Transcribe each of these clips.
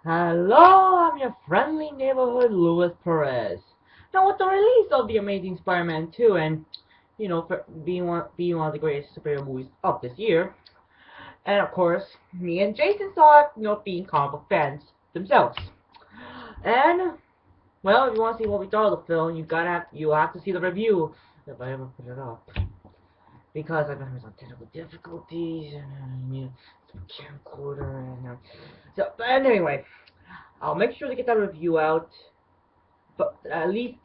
Hello, I'm your friendly neighborhood Luis Perez. Now, with the release of the Amazing Spider-Man 2 and, for being one of the greatest superhero movies of this year, and of course, me and Jason saw it, being comic book fans themselves. And, well, if you want to see what we thought of the film, you have to see the review, if I ever put it up. Because I've been having some technical difficulties, and I need a camcorder, and but anyway, I'll make sure to get that review out, but at least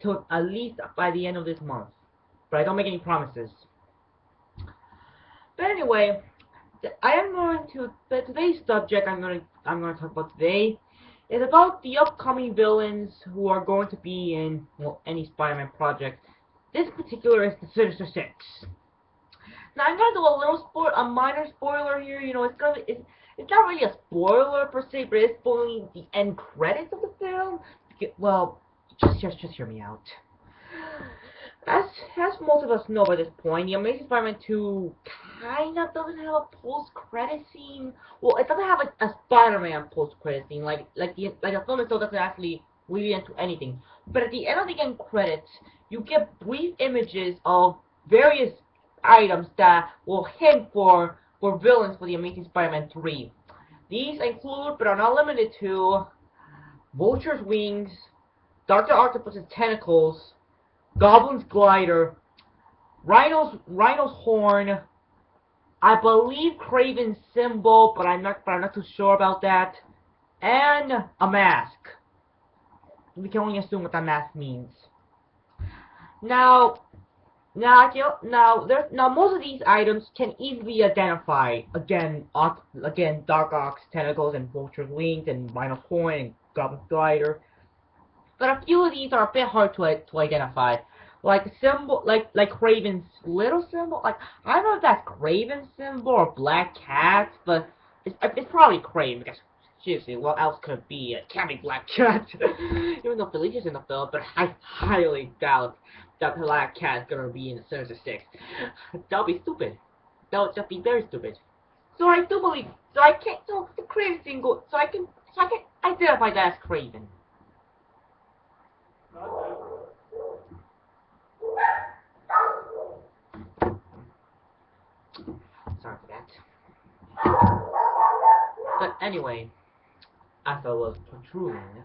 by the end of this month. But I don't make any promises. But anyway, today's subject I'm going to talk about today is about the upcoming villains who are going to be in any Spider-Man project. This particular is the Sinister Six. Now I'm gonna do a minor spoiler here. It's not really a spoiler per se, but it's spoiling the end credits of the film. Well, just hear me out. As most of us know by this point, the Amazing Spider-Man 2 kind of doesn't have a post-credit scene. Well, it doesn't have a Spider-Man post-credit scene, like the film itself doesn't actually lead into anything. But at the end of the end credits, you get brief images of various items that will hint for villains for the Amazing Spider-Man 3. These include, but are not limited to, Vulture's wings, Dr. Octopus's tentacles, Goblin's glider, Rhino's horn, I believe Kraven's symbol, but I'm not too sure about that, and a mask. We can only assume what that mask means. Now, most of these items can easily identify. Again, Dark Ock's tentacles and Vulture's wings and Rhino's horn and Goblin's glider. But a few of these are a bit hard to identify. Like symbol, like Kraven's little symbol. Like, I don't know if that's Kraven's symbol or Black Cat, but it's probably Kraven, because seriously, what else could it be? It can't be Black Cat. Even though Felicia's in the film, but I highly doubt that Black Cat is gonna be in the Sinister Six. That would be stupid. That would just be very stupid. So I do believe. So the Kraven single. So I can identify that as Kraven. Sorry for that. But anyway, as I was protruding,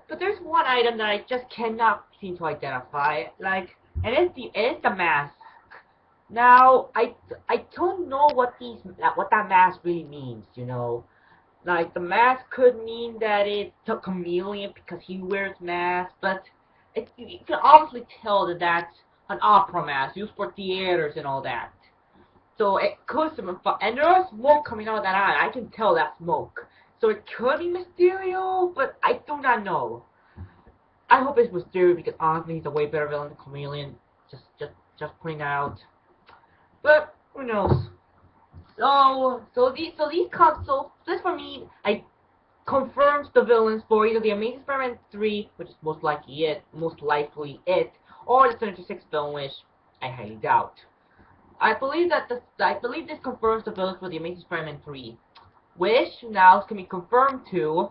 but there's one item that I just cannot seem to identify, and it's the mask. Now, I don't know what that mask really means, Like, the mask could mean that it's a chameleon because he wears masks, but you can obviously tell that that's an opera mask used for theaters and all that. So it could signify, and there is smoke coming out of that eye. I can tell that smoke. So it could be Mysterio, but I do not know. I hope it's Mysterio because honestly, he's a way better villain than Chameleon. Just pointing that out. But who knows? So this for me, I confirms the villains for either the Amazing Spider-Man 3, which is most likely it, or the Sinister Six film, which I highly doubt. I believe this confirms the villains for the Amazing Spider-Man 3, which now can be confirmed to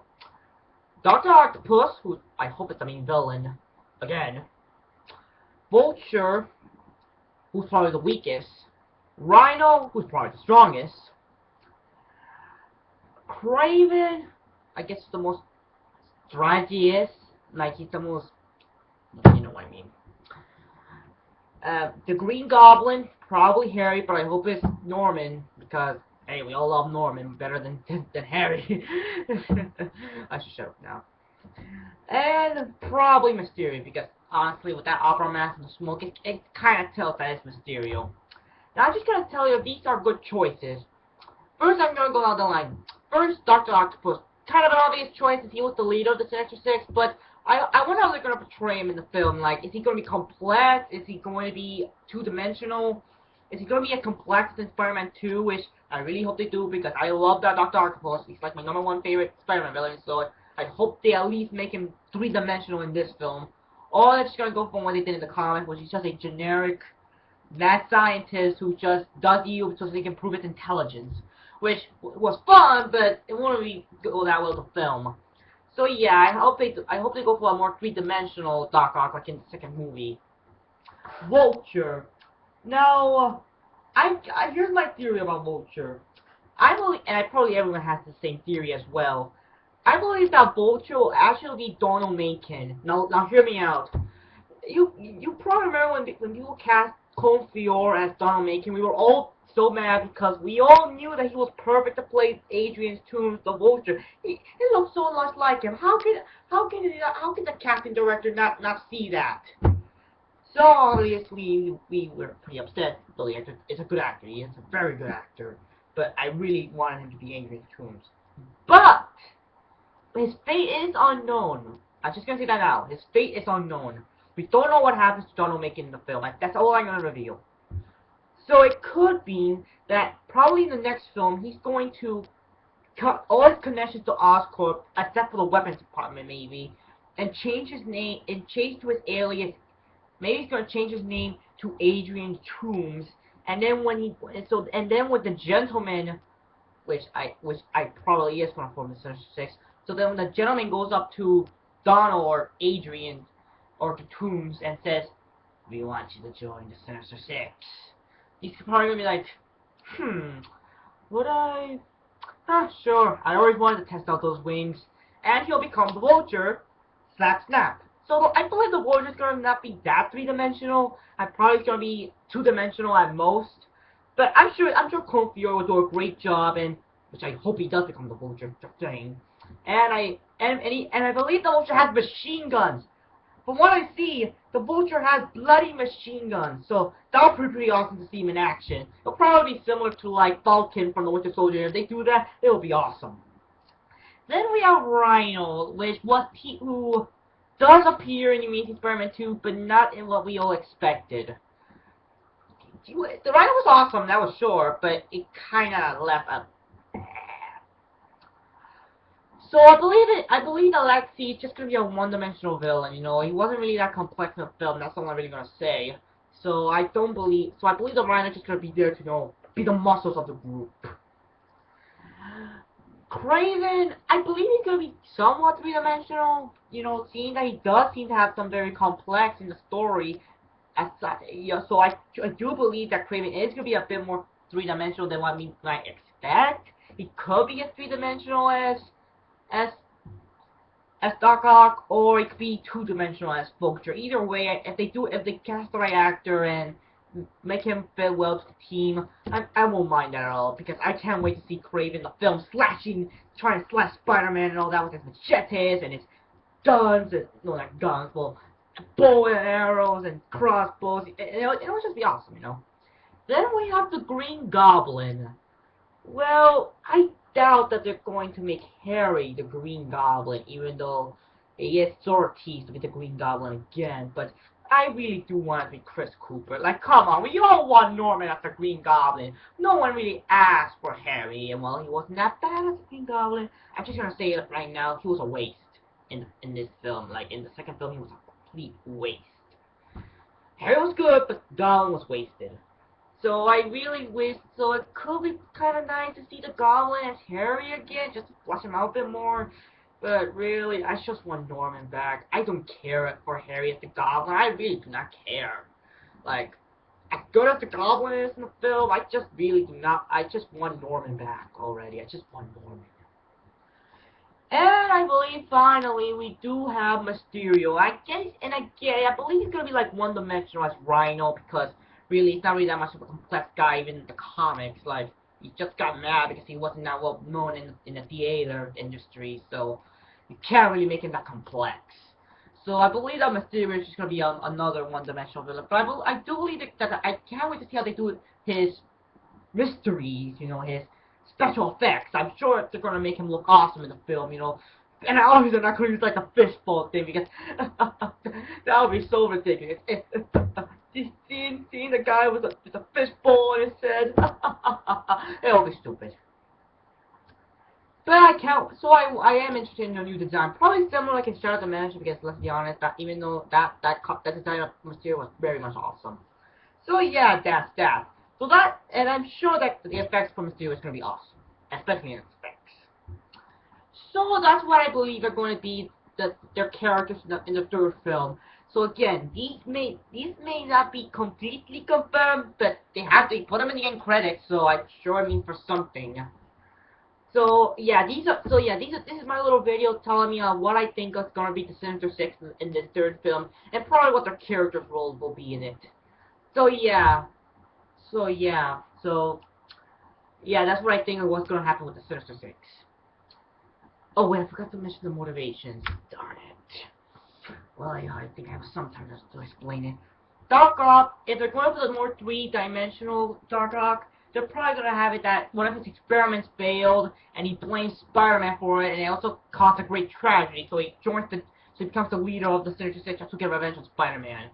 Dr. Octopus, who I hope is the main villain, again, Vulture, who's probably the weakest, Rhino, who's probably the strongest, Kraven, I guess the most strategiest, like he's the most, you know what I mean. The Green Goblin, probably Harry, but I hope it's Norman, because, hey, we all love Norman better than Harry. I should shut up now. And probably Mysterio, because honestly, with that opera mask and the smoke, it kind of tells that it's Mysterio. Now, I'm just going to tell you, these are good choices. First, I'm going to go down the line. First, Dr. Octopus. Kind of an obvious choice, as he was the leader of the Sinister Six, but I wonder how they're going to portray him in the film. Like, is he going to be complex? Is he going to be two-dimensional? Is he going to be as complex as Spider-Man 2, which I really hope they do, because I love that Dr. Octopus. He's like my #1 favorite Spider-Man villain, so I hope they at least make him three-dimensional in this film. Or they're just going to go from what they did in the comic, which is just a generic mad scientist who just does evil so they can prove its intelligence, which was fun, but it won't really go that well to film. So yeah, I hope they go for a more three-dimensional Doc Ock like in the second movie. Vulture. Now, here's my theory about Vulture. I believe, and I probably everyone has the same theory as well. I believe that Vulture will actually be Donald Macon. Now hear me out. You probably remember when people cast Colin Feore as Donald Macon, we were all so mad because we all knew that he was perfect to play Adrian Toomes, the Vulture. He looked so much like him. How can the casting director not see that? So obviously we were pretty upset. Though the actor is a good actor, he is a very good actor. But I really wanted him to be Adrian Toomes. But his fate is unknown. I'm just gonna say that now. His fate is unknown. We don't know what happens to Donald Macon in the film. That's all I'm gonna reveal. So it could be that probably in the next film he's going to cut all his connections to Oscorp, except for the weapons department maybe, and change his name and change to his alias. Maybe he's gonna change his name to Adrian Toomes, and then and then with the gentleman, which I probably is gonna form the Sinister Six. So then when the gentleman goes up to Donald or Adrian or to Toomes and says, "We want you to join the Sinister Six," he's probably gonna be like, would I? Ah, sure. I always wanted to test out those wings, and he'll become the Vulture. Slap snap. So I believe the Vulture's gonna not be that three-dimensional. I probably it's gonna be two-dimensional at most. But I'm sure Colin Feore will do a great job, and which I hope he does become the Vulture. Just saying. And I believe the Vulture has machine guns. From what I see, the Vulture has bloody machine guns. So that'll be pretty awesome to see him in action. It'll probably be similar to like Falcon from the Winter Soldier. If they do that, it'll be awesome. Then we have Rhino, who does appear in Amazing Spiderman 2, but not in what we all expected. The Rhino was awesome, that was sure, but it kinda left a... So I believe Alexei is just gonna be a one-dimensional villain, you know, he wasn't really that complex in the film, that's all I'm really gonna say. So I believe the Rhino is just gonna be there to, you know, be the muscles of the group. Kraven, I believe he's gonna be somewhat three-dimensional, you know, seeing that he does seem to have some very complex in the story. Yeah, so I do believe that Kraven is gonna be a bit more three-dimensional than what we might expect. He could be as three-dimensional as Doc Ock, or it could be two-dimensional as Vulture. Either way, if they cast the right actor and make him fit well to the team, I won't mind that at all, because I can't wait to see Kraven the film trying to slash Spider-Man and all that with his machetes and his guns, and, no, not guns, well, bow and arrows and crossbows. It'll just be awesome, you know. Then we have the Green Goblin. Well, I doubt that they're going to make Harry the Green Goblin, even though he is sort of teased to be the Green Goblin again, but I really do want it to be Chris Cooper. Like, come on, we all want Norman as the Green Goblin. No one really asked for Harry, and well, he wasn't that bad as the Green Goblin. I'm just gonna say it right now, he was a waste in this film. Like, in the second film, he was a complete waste. Harry was good, but Goblin was wasted. So I really wish, so it could be kind of nice to see the Goblin as Harry again, just to flesh him out a bit more. But really, I just want Norman back. I don't care for Harry as the Goblin. I really do not care. Like, as good as the Goblin is in the film, I just really do not. I just want Norman back already. I just want Norman. And I believe finally we do have Mysterio. I believe he's gonna be like one-dimensional as Rhino, because really he's not really that much of a complex guy even in the comics. Like, he just got mad because he wasn't that well known in the theater industry, so you can't really make him that complex. So I believe that Mysterio is just gonna be another one-dimensional villain. But I do believe that I can't wait to see how they do his mysteries, you know, his special effects. I'm sure they're gonna make him look awesome in the film, you know. And obviously they're not gonna use like the fishbowl thing, because that would be so ridiculous. Seeing the guy with a fishbowl in his head, it would be stupid. But I am interested in a new design, probably similar like in Shadow of the Mansion, because let's be honest, even though that design of Mysterio was very much awesome. So yeah, that's that. So that, and I'm sure that the effects from Mysterio is going to be awesome, especially in effects. So that's what I believe are going to be their characters in the third film. So again, these may not be completely confirmed, but they have to put them in the end credits. So I'm sure it means for something. So yeah, this is my little video telling me what I think is gonna be the Sinister Six in this third film, and probably what their characters' roles will be in it. So yeah, so yeah, that's what I think of what's gonna happen with the Sinister Six. Oh wait, I forgot to mention the motivations. Darn it. Well, yeah, I think I have some time to explain it. Dark Ock, if they're going for the more three-dimensional Dark Ock, they're probably going to have it that one of his experiments failed, and he blames Spider-Man for it, and it also caused a great tragedy, so so he becomes the leader of the Sinister Six just to get revenge on Spider-Man.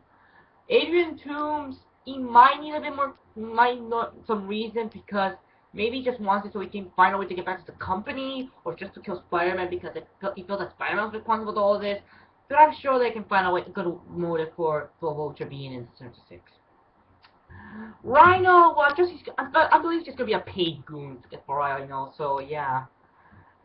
Adrian Toomes, he might need a bit more, might not some reason, because maybe he just wants it so he can find a way to get back to the company, or just to kill Spider-Man because he feels that Spider-Man was responsible for all of this. But I'm sure they can find a good motive for Vulture being in Sinister Six. Rhino, well, I believe he's just gonna be a paid goon, for all I know. So yeah.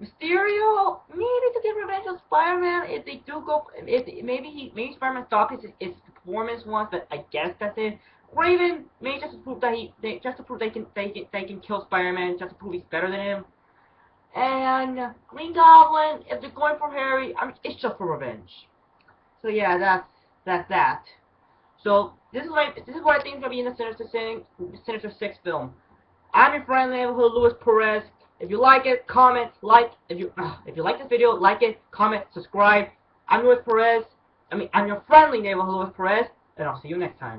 Mysterio, maybe to get revenge on Spider-Man. If they do go, maybe Spider-Man stops his performance once, but I guess that's it. Raven, maybe just to prove that they can kill Spider-Man, just to prove he's better than him. And Green Goblin, if they're going for Harry, I mean, it's just for revenge. So yeah, that's that. So this is what I think is gonna be in the Sinister Six film. I'm your friendly neighborhood Luis Perez. If you like it, comment, like. If you like this video, like it, comment, subscribe. I'm Luis Perez. I'm your friendly neighborhood Luis Perez, and I'll see you next time.